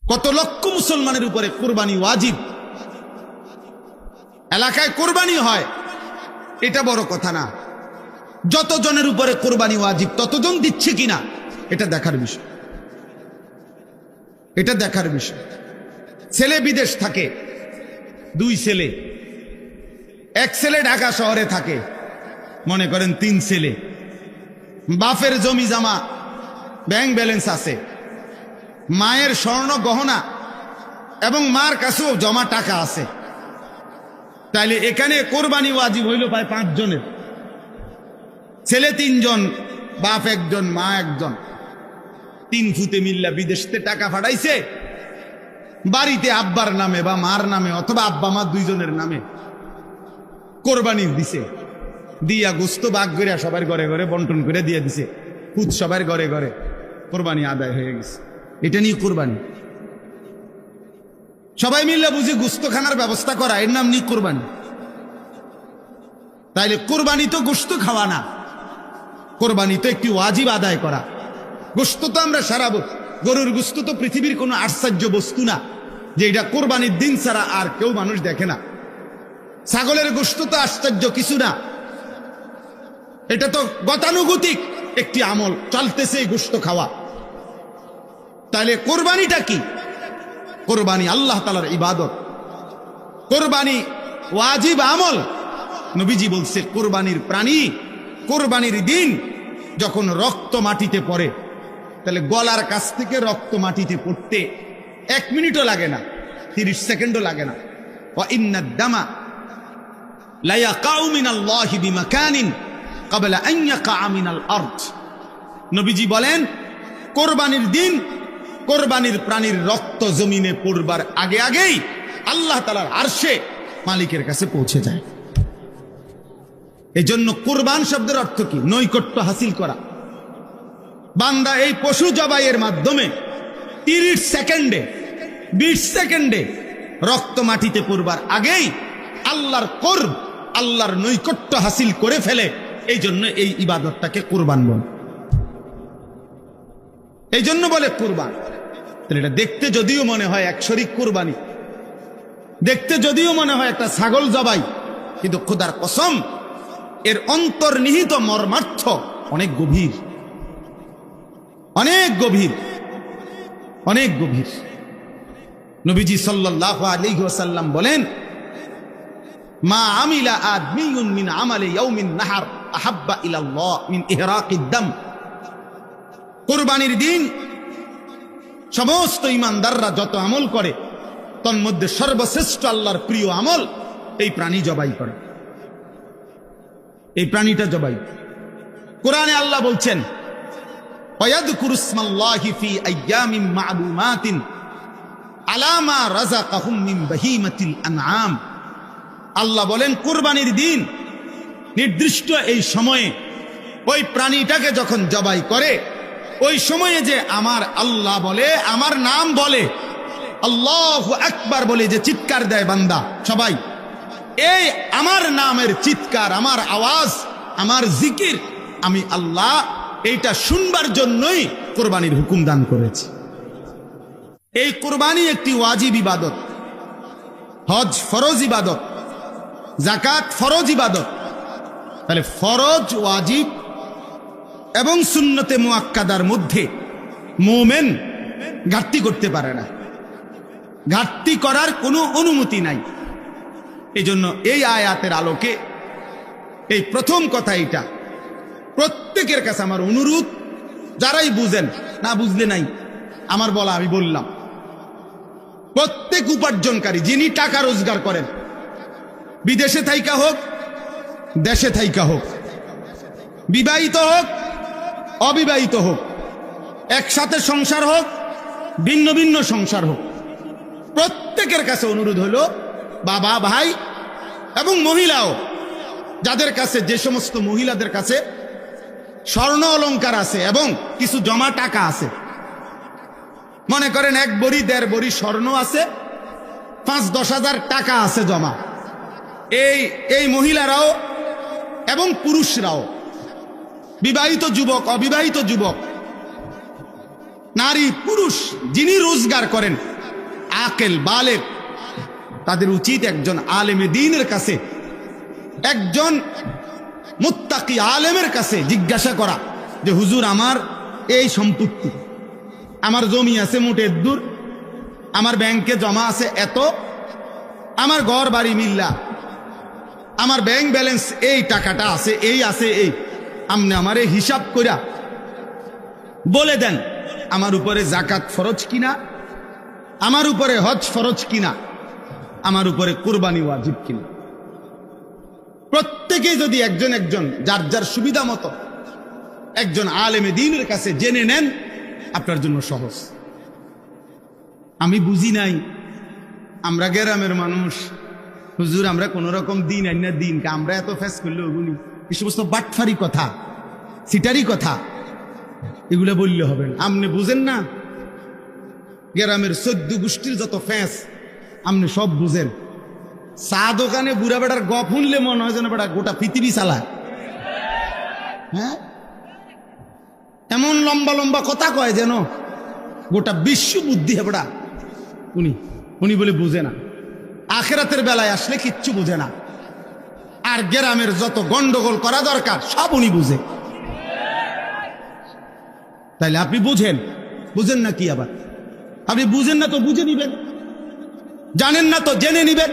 কত লক্ষ মুসলমানের উপরে কুরবানি ওয়াজিব, এলাকায় কুরবানি হয়, এটা বড় কথা না। যতজনের উপরে কুরবানি ওয়াজিব ততজন দিচ্ছে কিনা এটা দেখার বিষয়, এটা দেখার বিষয়। ছেলে বিদেশ থাকে, দুই ছেলে, এক ছেলে ঢাকা শহরে থাকে, মনে করেন তিন ছেলে, বাপের জমি জামা ব্যাংক ব্যালেন্স আছে, মায়ের স্বর্ণ গহনা এবং মার কাছেও জমা টাকা আছে, তাইলে এখানে কোরবানি ওয়াজিব হইল প্রায় 5 জনের। ছেলে 3 জন, বাপ 1 জন, মা 1 জন, 3 ফুতে মিল্লা বিদেশতে টাকা পাঠাইছে, বাড়িতে আব্বার নামে বা মার নামে অথবা আব্বা মা 2 জনের নামে কোরবানি দিছে, দিয়া গোস্ত ভাগ করে সবার ঘরে ঘরে বন্টন করে দিয়ে দিছে, খুদ সবার ঘরে ঘরে কোরবানি আদায় হয়ে গেছে। এটা নিয়ে কোরবানি, সবাই মিল্লা বুঝি গোস্ত খানার ব্যবস্থা করা, এর নাম নিয়ে কোরবানি। তাইলে কোরবানি তো গোস্ত খাওয়া না, কোরবানি তো একটি ওয়াজিব আদায় করা। গোস্ত তো আমরা সারাবো, গরুর গোস্ত তো পৃথিবীর কোনো আশ্চর্য বস্তু না যে এটা কোরবানির দিন ছাড়া আর কেউ মানুষ দেখে না। ছাগলের গোস্ত তো আশ্চর্য কিছু না, এটা তো গতানুগতিক একটি আমল, চলতেছে এই গোস্ত খাওয়া। তাহলে কোরবানিটা কি? কোরবানি আল্লাহ তাআলার ইবাদত, কোরবানি ওয়াজিব আমল। নবীজি বলছে কোরবানির প্রাণী কোরবানির দিন যখন রক্ত মাটিতে পড়ে, তাহলে গলার কাছ থেকে রক্ত মাটিতে পড়তে 1 মিনিটও লাগে না, 30 সেকেন্ডও লাগে না। ওয়া ইন্নাদ দামা লা ইয়াকাউ মিনাল্লাহি বিমাকানিন ক্বাবলা আন ইয়াকা মিনাল আরদ। নবীজি বলেন কোরবানির দিন কোরবানির প্রাণীর রক্ত জমিনে পড়বার আগে আগেই আল্লাহ তাআলার আরশে মালিকের কাছে পৌঁছে যায়। এজন্য কুরবান শব্দের অর্থ কি? নৈকট্য হাসিল করা। বান্দা এই পশু জবাইয়ের মাধ্যমে 30 সেকেন্ডে 20 সেকেন্ডে রক্ত মাটিতে পড়বার আগেই আল্লাহর কুরব, আল্লাহর নৈকট্য হাসিল করে ফেলে। এই জন্য এই ইবাদতটাকে কুরবান বলে, এই জন্য বলে কুরবান। তাহলে এটা দেখতে যদিও মনে হয় এক শরীক কুরবানি, দেখতে যদিও মনে হয় একটা ছাগল জবাই, কিন্তু খোদার কসম এর অন্তর্নিহিত মর্মার্থ অনেক গভীর, অনেক গভীর, অনেক গভীর। নবীজি সাল্লাল্লাহু আলাইহি ওয়াসাল্লাম বলেন, মা আমিলা আদমিয়ুন মিন আমালি ইয়াউমিন নাহার আহাব্বা ইলাল্লাহ মিন ইহরাকিদ দাম। কুরবানির দিন সমস্ত ইমানদাররা যত আমল করে তন্মধ্যে সর্বশ্রেষ্ঠ আল্লাহর প্রিয় আমল এই প্রাণী জবাই করে, এই প্রাণীটা জবাই। কোরআনে আল্লাহ বলছেন, ওয়ায়াযকুরু ইসমাল্লাহি ফি আইয়ামিন মা'লুমাতিন আলা মা রাযাকাহুম মিন বাহিমাতিল আনআম। আল্লাহ বলেন কুরবানির দিন নির্দিষ্ট এই সময়ে ওই প্রাণীটাকে যখন জবাই করে, ওই সময়ে যে আমার আল্লাহ বলে, আমার নাম বলে, আল্লাহু আকবার বলে যে চিৎকার দেয় বান্দা সবাই, এই আমার নামের চিৎকার, আমার আওয়াজ, আমার জিকির আমি আল্লাহ এইটা শুনবার জন্যই কোরবানির হুকুম দান করেছি। এই কোরবানি একটি ওয়াজিব ইবাদত, হজ ফরজ ইবাদত, যাকাত ফরজ ইবাদত। তাহলে ফরজ, ওয়াজিব এবং সুন্নতে মুআক্কাদার মধ্যে মুমিন ঘাটতি করতে পারে না, ঘাটতি করার কোনো অনুমতি নাই। এই জন্য এই আয়াতের আলোকে এই প্রথম কথা, এটা প্রত্যেকের কাছে আমার অনুরোধ, যারাই বুঝেন, না বুঝলে নাই, আমার বলা আমি বললাম, প্রত্যেক উপার্জনকারী যিনি টাকা রোজগার করেন, বিদেশে থাইকা হোক দেশে থাইকা হোক, বিবাহিত হোক অবিবাহিত হোক, একসাথে সংসার হোক ভিন্ন ভিন্ন সংসার হোক, প্রত্যেকের কাছে অনুরোধ হলো, বাবা ভাই এবং মহিলাও, যাদের কাছে, যে সমস্ত মহিলাদের কাছে স্বর্ণ অলংকার আছে এবং কিছু জমা টাকা আছে, মনে করেন 1 বড়ি 1.5 বড়ি স্বর্ণ আছে, 5-10 হাজার টাকা আছে জমা, এই মহিলারাও এবং পুরুষরাও, বিবাহিত যুবক অবিবাহিত যুবক, নারী পুরুষ যিনি রোজগার করেন, আকেল বালেগ, তাদের উচিত একজন আলেমে দ্বীনের কাছে, একজন মুত্তাকি আলেমের কাছে জিজ্ঞাসা করা যে হুজুর আমার এই সম্পত্তি, আমার জমি আছে মোটে দূর, আমার ব্যাংকে জমা আছে এত, আমার ঘর বাড়ি মিল্লা, আমার ব্যাংক ব্যালেন্স এই টাকাটা আছে এই আছে এই, আপনি আমার এই হিসাব কইরা বলে দেন আমার উপরে জাকাত ফরজ কিনা, আমার উপরে হজ ফরজ কিনা, আমার উপরে কুরবানি ওয়াজিব কিনা। প্রত্যেকেই যদি একজন একজন যার যার সুবিধা মতো একজন আলেমে দ্বীনের কাছে জেনে নেন, আপনার জন্য সহজ। আমি বুঝি নাই, আমরা গ্রামের মানুষ, হুজুর আমরা কোন রকম দিন আইনা দিন, আমরা এত ফেস করলে ওগুলি এই সমস্ত বাটফারি কথা, সিটারি কথা, এগুলো বললে হবে না। আপনি বুঝেন না, গ্রামের 14 গোষ্ঠীর যত ফ্যাঁস আপনি সব বুঝেন। চা দোকানে বুড়া বেটার গপ শুনলে মনে হয় যেন বেটা গোটা পৃথিবী চালায়। হ্যাঁ, এমন লম্বা লম্বা কথা কয় যেন গোটা বিশ্ব বুদ্ধি হেবড়া। উনি বলে বুঝে না, আখেরাতের বেলায় আসলে কিচ্ছু বুঝে না। আর গ্রামের যত গন্ডগোল করা দরকার সব উনি বুঝে। তাইলে আপনি বুঝেন না কি? আবার আপনি বুঝেন না তো বুঝে নিবেন, জানেন না তো জেনে নিবেন।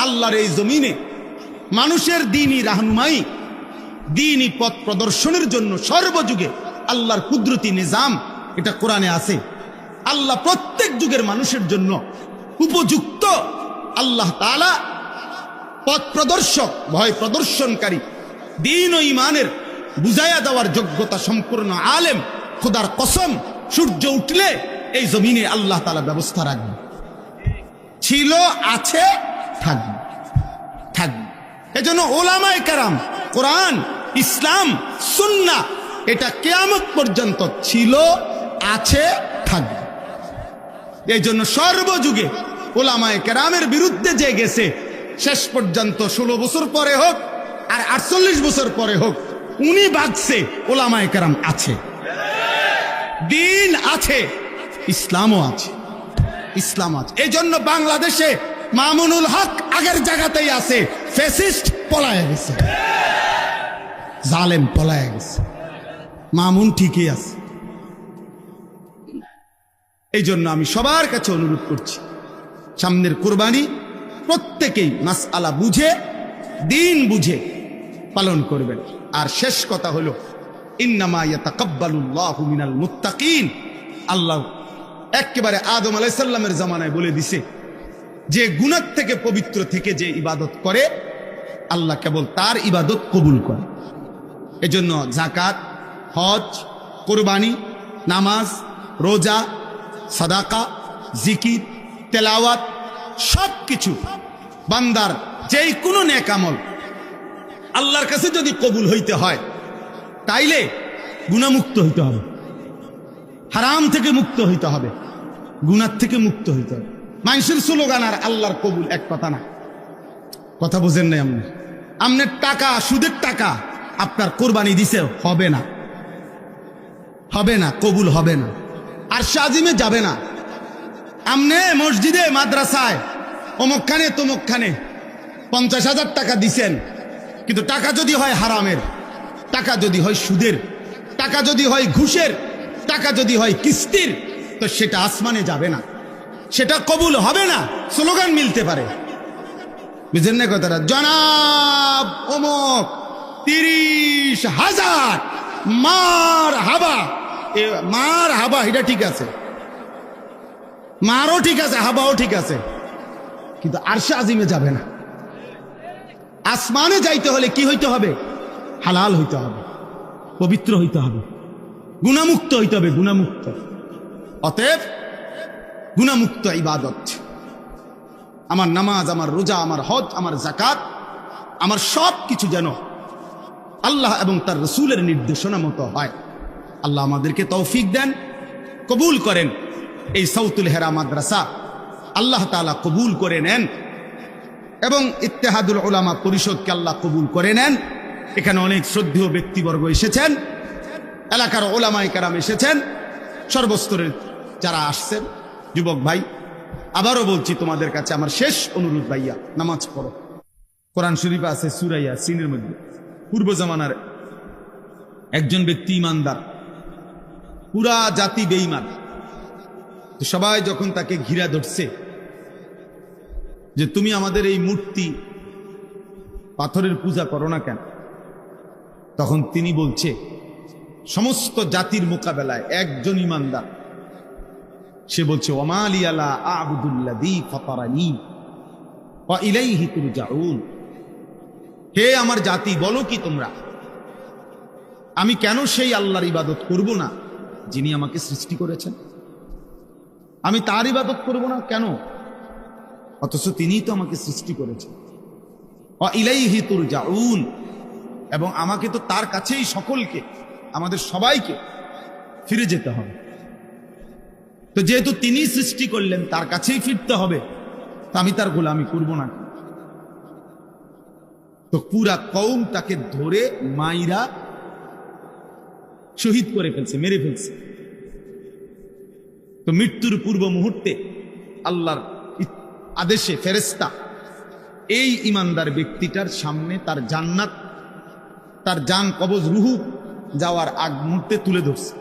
আল্লাহর এই জমিনে মানুষের দ্বীনি রাহনুমাই, দ্বীনি পথ প্রদর্শনের জন্য সর্বযুগে আল্লাহর কুদরতি নিজাম, এটা কোরআনে আছে। আল্লাহ প্রত্যেক যুগের মানুষের জন্য উপযুক্ত আল্লাহ তাআলা পথ প্রদর্শক, ভয় প্রদর্শনকারী, দ্বীন ও ঈমানের বুঝাইয়া দেওয়ার যোগ্যতা সম্পূর্ণ আলেম। খোদার কসম, সূর্য উঠলে এই জমিনে আল্লাহ তাআলা ব্যবস্থা রাখবে। ছিল, আছে, থাকবে। এজন্য ওলামায়ে কেরাম, কোরআন, ইসলাম, সুন্নাহ এটা কিয়ামত পর্যন্ত ছিল, আছে, থাকবে। এই জন্য সর্বযুগে ওলামায়ে কেরামের বিরুদ্ধে যে গেছে, শেষ পর্যন্ত 16 বছর পরে হোক আর 48 বছর পরে হোক, উনি বাঁচছে, ওলামায়ে কেরাম আছে, দিন আছে, ইসলামও আছে। এই জন্য বাংলাদেশে মামুনুল হক আগের জায়গাতেই আছে, ফ্যাসিস্ট পলায় গেছে, জালেম পলায় গেছে, মামুন ঠিকই আছে। এই জন্য আমি সবার কাছে অনুরোধ করছি, সামনের কুরবানি প্রত্যেকেই মাসআলা বুঝে, দিন বুঝে পালন করবেন। আর শেষ কথা হলো, ইন্নামা ইয়াতাকাব্বালুল্লাহু মিনাল মুত্তাকিন। আল্লাহ একেবারে আদম আলাইহিস সালামের জামানায় বলে দিছে যে গুনাহ থেকে পবিত্র থেকে যে ইবাদত করে, আল্লাহ কেবল তার ইবাদত কবুল করে। এজন্য যাকাত, হজ, কুরবানি, নামাজ, রোজা, সাদাকা, জিকির, তেলাওয়াত সবকিছু বান্দার যেই কোনো নেক আমল আল্লাহর কাছে যদি কবুল হইতে হয়, তাইলে গুনাহমুক্ত হইতে হবে, হারাম থেকে মুক্ত হইতে হবে, গুনাহ থেকে মুক্ত হইতে হবে। মানুষের স্লোগান আর আল্লাহর কবুল এক কথা না। কথা বুঝেন নাই আপনি? আপনার টাকা, সুদের টাকা আপনার কোরবানি দিছে, হবে না, কবুল হবে না, আর শাজিমে যাবে না। আপনি মসজিদে, মাদ্রাসায়, অমুকখানে তমুকখানে 50,000 টাকা দিছেন, কিন্তু টাকা যদি হয় হারামের, টাকা যদি হয় সুদের, টাকা যদি হয় ঘুষের, টাকা যদি হয় কিস্তির, তো সেটা আসমানে যাবে না, সেটা কবুল হবে না। স্লোগান মিলতে পারে, বুঝেন না কথাটা? জনাব অমুক 30,000 মার হাবা, এটা ঠিক আছে, মারও ঠিক আছে, হাবাও ঠিক আছে, কিন্তু আরশে আজিমে যাবে না। আসমানে যাইতে হলে কি হইতে হবে? হালাল হইতে হবে, পবিত্র হইতে হবে, গুনাহমুক্ত হইতে হবে, গুনাহমুক্ত। অতএব গুনাহমুক্ত ইবাদত, আমার নামাজ, আমার রোজা, আমার হজ, আমার যাকাত, আমার সব কিছু যেন আল্লাহ এবং তার রাসূলের নির্দেশনা মতো হয়। আল্লাহ আমাদেরকে তৌফিক দেন, কবুল করেন। এই সাউতুল হেরা মাদ্রাসা আল্লাহ তাআলা কবুল করে নেন, এবং ইত্তেহাদুল উলামা পরিষদকে আল্লাহ কবুল করে নেন। এখানে অনেক শ্রদ্ধেয় ব্যক্তিবর্গ এসেছেন, এলাকার ওলামায়ে কেরাম এসেছেন, সর্বস্তরের যারা আসছেন, যুবক ভাই আবারও বলছি তোমাদের কাছে আমার শেষ অনুরোধ, ভাইয়া নামাজ পড়ো। কোরআন শরীফে আছে সূরা ইয়াসিনের মধ্যে, পূর্ব জামানার একজন ব্যক্তি ইমানদার, পুরা জাতি বেঈমান, তো সবাই যখন তাকে ঘিরা ধরছে যে তুমি আমাদের এই মূর্তি পাথরের পূজা করো না কেন, তখন তিনি বলছে সমস্ত জাতির মোকাবেলায় একজন ইমানদার, সে বলছে ওমালি আলা আবুদুল্লাযী ফাতারানি ওয়া ইলাইহি তুরজাউন। হে আমার জাতি, বলো কি তোমরা, আমি কেন সেই আল্লাহর ইবাদত করব না যিনি আমাকে সৃষ্টি করেছেন? আমি তার ইবাদত করব না কেন, অথচ তিনিই তো আমাকে সৃষ্টি করেছেন। ওয়া ইলাইহি তুরজাউন, এবং আমাকে তো তার কাছেই সকলকে, আমাদের সবাইকে ফিরে যেতে হবে। তো যেহেতু তিনি সৃষ্টি করলেন, তার কাছেই ফিরতে হবে, তো আমি তার গোলামি করব না। তো পুরা কওম তাকে ধরে মাইরা শহীদ করে ফেলছে, মেরে ফেলছে। তো মৃত্যুর পূর্ব মুহূর্তে আল্লাহর আদেশে ফেরেশতা এই ইমানদার ব্যক্তিটার সামনে তার জান্নাত, তার জান কবজ রুহু যাওয়ার আগ মুহূর্তে তুলে ধরছে।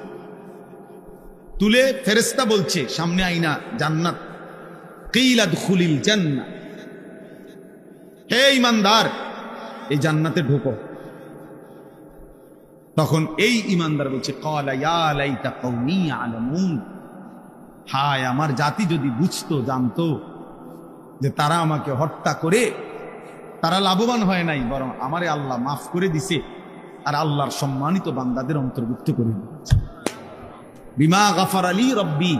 তুলে ফেরেশতা বলছে সামনে আইনা জান্নাত, কিলা দুখুলিল জান্নাহ, হে ইমানদার এই জান্নাতে ঢোকো। তখন এই ইমানদার বলছে ক্বালা ইয়া লাইতা কওমি ইয়ালামুন, হায় আমার জাতি যদি বুঝতো, জানতো যে তারা আমাকে হত্যা করে তারা লাভবান হয় নাই, বরং আমারে আল্লাহ মাফ করে দিছে আর আল্লাহর সম্মানিত বান্দাদের অন্তর্ভুক্ত করে দিয়েছে। বিমা গাফারা লি রব্বি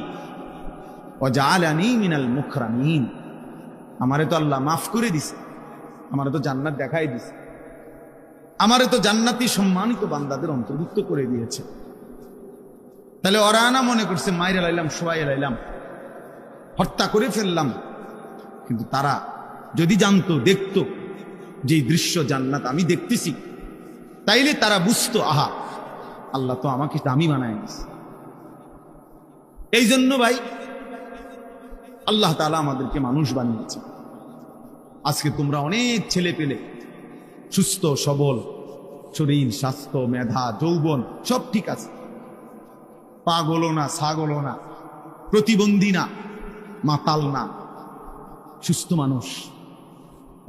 ওয়া জাআলানি মিনাল মুকরামিন, আমারে তো আল্লাহ মাফ করে দিছে, আমারে তো জান্নাত দেখাই দিছে, আমারে তো জান্নাতি সম্মানিত বান্দাদের অন্তর্ভুক্ত করে দিয়েছে। তাহলে ওরা না মনে করছে মাইরে লাইলাম, শোয়াই লাইলাম, হত্যা করে ফেললাম, কিন্তু তারা যদি জানতো, দেখতো যে দৃশ্য জান্নাত আমি দেখতেছি, তাইলে তারা বুঝতো আহা আল্লাহ তো আমাকে দামি বানায় দিয়েছে। এই জন্য ভাই আল্লাহ তাআলা আমাদেরকে মানুষ বানিয়েছে। আজকে তোমরা অনেক ছেলে পেলে সুস্থ সবল, শরীর স্বাস্থ্য মেধা যৌবন সব ঠিক আছে, পাগলও না ছাগলও না, প্রতিবন্ধী না মাতাল না, সুস্থ মানুষ।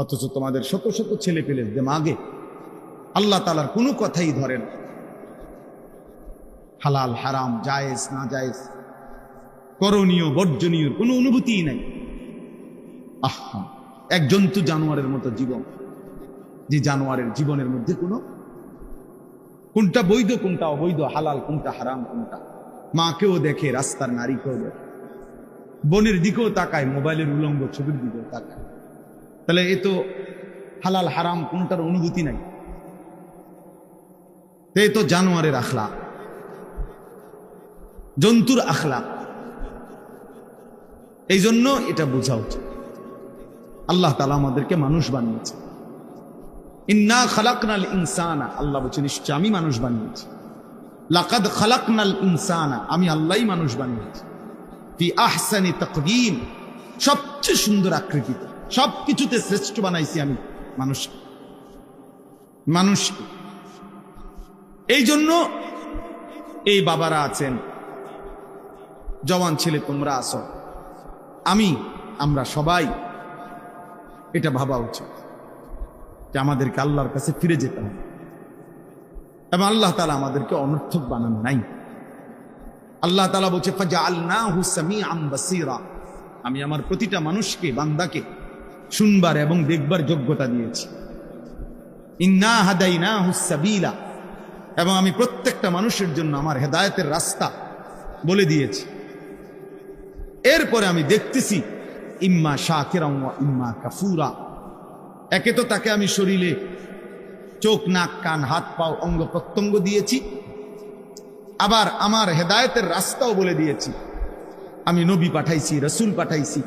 অথচ তোমাদের শত শত ছেলে পেলে দিমাগে আল্লাহ তাআলার কোনো কথাই ধরে না, হালাল হারাম জায়েজ না জায়েজ, করণীয় বর্জনীয় কোনো অনুভূতিই নাই। আহা, এক জন্তু জানোয়ারের মতো জীবন, যে জানোয়ারের জীবনের মধ্যে কোনটা বৈধ কোনটা অবৈধ, হালাল কোনটা হারাম কোনটা, মাকেও দেখে, রাস্তার নারীকেও দেখে, বনের দিকেও তাকায়, মোবাইলের উলঙ্গ ছবির দিকেও তাকায়। তাহলে এ তো হালাল হারাম কোনটার অনুভূতি নাই, এ তো জানোয়ারের আখলাক, জন্তুর আখলাক। এই জন্য এটা বোঝা উচিত আল্লাহ তাআলা আমাদেরকে মানুষ বানিয়েছে। ইন্না খালাকনাল ইনসানা, আল্লাহ বলছেন নিশ্চয় আমি মানুষ বানিয়েছি। লাকাদ খালাকনাল ইনসানা, আমি আল্লাহই মানুষ বানিয়েছি। ফি আহসানি তাকওয়িম, সবচেয়ে সুন্দর আকৃতিতে, সবকিছুতে শ্রেষ্ঠ বানাইছি আমি মানুষকে। এই জন্য এই বাবারা আছেন, জওয়ান ছেলে তোমরা আছো, আমরা সবাই এটা ভাবা উচিত যে আমাদেরকে আল্লাহর কাছে ফিরে যেতে হবে, এবং আল্লাহ তাআলা আমাদেরকে অনর্থক বানান নাই। আল্লাহ তাআলা বলছে ফাজআলনাহু সামিআন বাসীরা, আমি আমার প্রতিটা মানুষকে, বান্দাকে শুনবার এবং দেখবার যোগ্যতা দিয়েছি। ইন্না হাদাইনাহুস সাবিলা, এবং আমি প্রত্যেকটা মানুষের জন্য আমার হেদায়েতের রাস্তা বলে দিয়েছি। এরপরে আমি দেখতেছি ইম্মা শাকিরান ওয়া ইম্মা কাফুরা, একে তো তাকে আমি শরীরে চোখ নাক কান হাত পাও অঙ্গ প্রত্যঙ্গ দিয়েছি, আবার আমার হেদায়েতের রাস্তাও বলে দিয়েছি। আমি নবী পাঠাইছি, রসুল পাঠাইছি,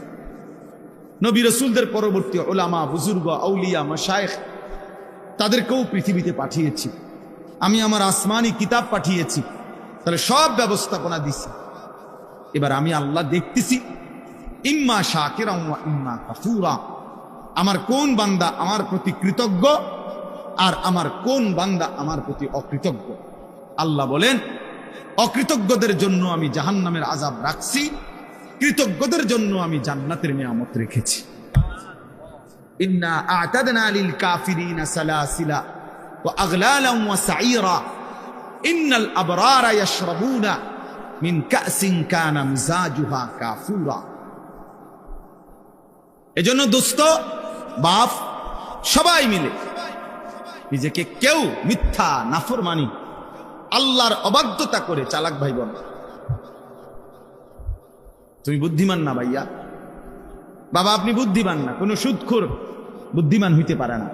নবী রসুলদের পরবর্তী উলামা বুজুর্গ আউলিয়া মাশায়েখ তাদেরকেও পৃথিবীতে পাঠিয়েছি। আমি আমার আসমানি কিতাব পাঠিয়েছি, তাহলে সব ব্যবস্থাপনা দিছি। এবার আমি আল্লাহ দেখতেছি ইম্মা শাকিরান ওয়া ইম্মা কাফুরা। আমার কোন বান্দা আমার প্রতি কৃতজ্ঞ আর আমার কোন বান্দা আমার প্রতি অকৃতজ্ঞ। আল্লাহ বলেন অকৃতজ্ঞদের জন্য আমি জাহান্নামের আযাব রাখছি, কৃতজ্ঞদের জন্য আমি জান্নাতের নিয়ামত রেখেছি। ইন্না আ'তাদনা লিল কাফিরিনা সালাসিলা ওয়া আগলালান ওয়া সাঈরা ইন্নাল আবরারা ইয়াশরাবুনা মিন কাসিন কানা মিজাজুহা কাফুরা। এজন্য দোস্ত, বাপ, সবাই মিলে নিজেকে কেউ মিথ্যা, নাফরমানি, আল্লাহর অবাধ্যতা করে চালাক ভাই বোন। তুমি বুদ্ধিমান না ভাইয়া, বাবা আপনি বুদ্ধিমান না। কোন সুদখোর বুদ্ধিমান হইতে পারে না,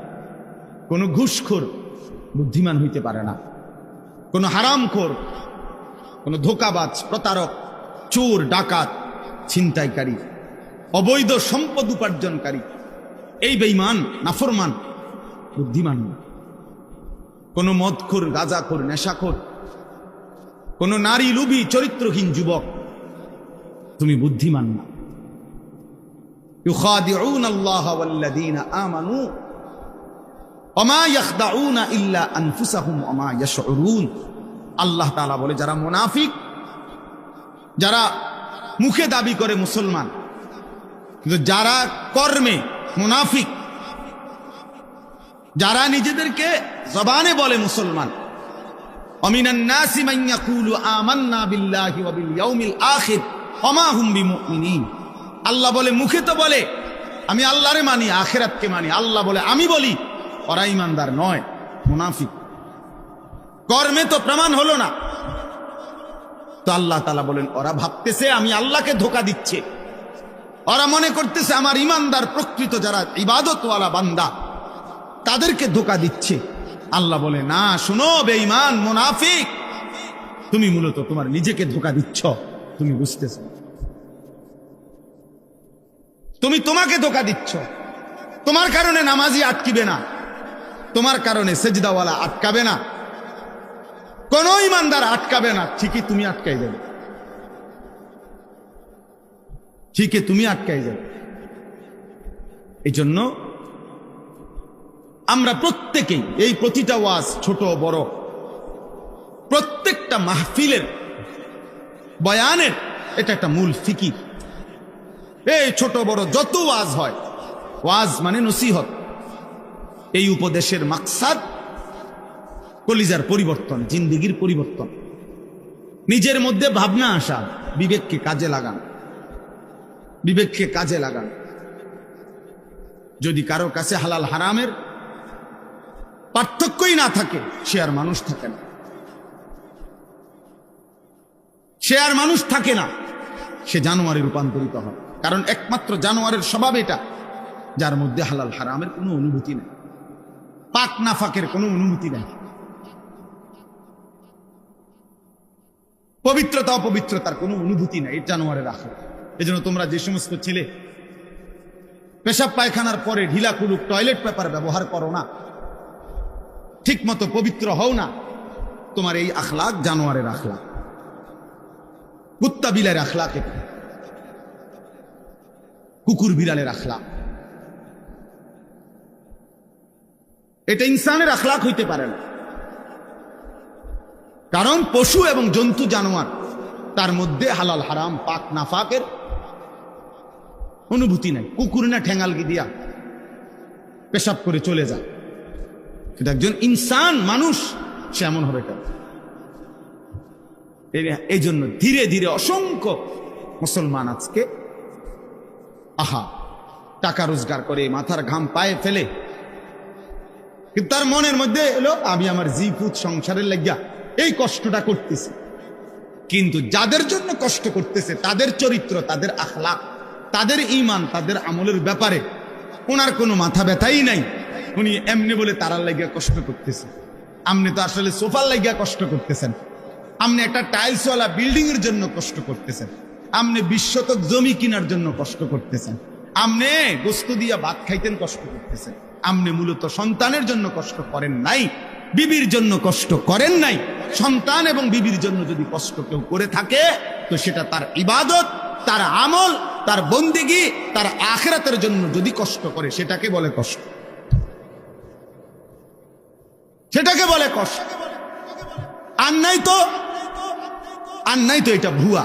কোন ঘুষখোর বুদ্ধিমান হইতে পারে না, কোন হারামখোর, কোন ধোঁকাবাজ, প্রতারক, চোর, ডাকাত, ছিনতাইকারী, অবৈধ সম্পদ উপার্জনকারী, এই বেঈমান নাফরমান বুদ্ধিমান না। কোন মদখোর, গাঁজাখোর, নেশাখোর, কোন নারী লোভী চরিত্রহীন যুবক তুমি বুদ্ধিমান না। ইউখাদিউনা আল্লাহ ওয়াল্লাযীনা আমানু ওয়া মা ইয়াখদাউনা ইল্লা আনফুসাহুম ওয়া মা ইয়াশউরুন। আল্লাহ তাআলা বলে যারা মুনাফিক, যারা মুখে দাবি করে মুসলমান কিন্তু যারা কর্মে মুনাফিক, যারা নিজেদেরকে জবানে বলে মুসলমান, আমিনান নাসি মান ইয়াকুলু আমান্না বিল্লাহি ওয়া বিল ইয়াউমিল আখির ওয়া মা হুম বিমুমিনিন। আল্লাহ বলে মুখে তো বলে আমি আল্লাহরে মানি, আখিরাতকে মানি, আল্লাহ বলে আমি বলি, ওরা ঈমানদার নয়, মুনাফিক। কর্মে তো প্রমাণ হলো না। তো আল্লাহ তাআলা বলেন ওরা ভাবতেছে আমি আল্লাহকে ধোঁকা দিচ্ছে, ওরা মনে করতেছে আমার ঈমানদার প্রকৃত যারা ইবাদতওয়ালা বান্দা তাদেরকে ধোঁকা দিচ্ছে। আল্লাহ বলে না, শুনো বেঈমান মুনাফিক, তুমি মূলত তোমার নিজেকে ধোঁকা দিচ্ছ, তুমি বুঝতেছ। তুমি তোমাকে ধোঁকা দিচ্ছ। তোমার কারণে নামাজি আটকিবে না, তোমার কারণে সেজদাওয়ালা আটকাবে না, কোন ঈমানদার আটকাবে না। ঠিকই তুমি আটকাই যাবে, ঠিকই তুমি আটকাই যাবে। এই জন্য আমরা প্রত্যেকেই এই প্রতিটা ওয়াজ, ছোট বড়, প্রত্যেকটা মাহফিলের বয়ানের এটা একটা মূল ফিকির। এই ছোট বড় যত ওয়াজ হয়, ওয়াজ মানে নসিহত। এই উপদেশের মাকসাদ কলিজার পরিবর্তন, জিন্দেগির পরিবর্তন, নিজের মধ্যে ভাবনা আসা, বিবেককে কাজে লাগান, বিবেককে কাজে লাগান। যদি কারো কাছে হালাল হারামের পার্থক্যই না থাকে, সে আর মানুষ থাকে না, সে আর মানুষ থাকে না, সে জানোয়ারে রূপান্তরিত হয়। কারণ একমাত্র জানোয়ারের স্বভাব এটা, যার মধ্যে হালাল হারামের কোনো অনুভূতি নেই, পাক নাফাকের কোনো অনুভূতি নেই, পবিত্রতা অপবিত্রতার কোনো অনুভূতি নেই, এই জানোয়ারের আখড়া। এই জন্য তোমরা যে সমস্ত ছেলে পেশাব পায়খানার পরে ঢিলা কুলুক টয়লেট পেপার ব্যবহার করো না, ঠিক মতো পবিত্র হও না, তোমার এই আখলাক জানোয়ারের আখলাক, কুত্তা বিলার আখলাক, এটা কুকুর বিড়ালের আখলাক, এটা ইনসানের আখলাক হইতে পারে না। কারণ পশু এবং জন্তু জানোয়ার তার মধ্যে হালাল হারাম পাক নাফাকের অনুভূতি নাই। কুকুর না ঠেঙ্গালগি দিয়া পেশাব করে চলে যায়, কিন্তু একজন ইনসান মানুষ সে এমন হবে কেন? এই জন্য ধীরে ধীরে অসংখ্য মুসলমান আজকে টাকা রোজগার করে মাথার ঘাম পায়ে ফেলে, কিন্তু তার মনের মধ্যে এলো আমি আমার জিপুত সংসারের লাগিয়া এই কষ্টটা করতেছি। কিন্তু যাদের জন্য কষ্ট করতেছে তাদের চরিত্র, তাদের আখলাক, তাদের ঈমান, তাদের আমলের ব্যাপারে ওনার কোনো মাথা ব্যথাই নাই। উনি এমনি বলে তারার লাগিয়া কষ্ট করতেছে। আপনি তো আসলে সোফার লাগিয়া কষ্ট করতেছেন, আপনি একটা টাইলসওয়ালা বিল্ডিং এর জন্য কষ্ট করতেছেন, আপনি 20 শতক জমি কেনার জন্য কষ্ট করতেছেন, আপনি গোস্ত দিয়া ভাত খাইতেন কষ্ট করতেছেন। আপনি মূলত সন্তানের জন্য কষ্ট করেন নাই, বিবির জন্য কষ্ট করেন নাই। সন্তান এবং বিবির জন্য যদি কষ্ট কেউ করে থাকে তো সেটা তার ইবাদত, তার আমল, তার বন্দেগী তার আখিরাতের জন্য যদি কষ্ট করে সেটাকে বলে কষ্ট, সেটাকে বলে কষ্ট। আর নাই তো এটা ভুয়া।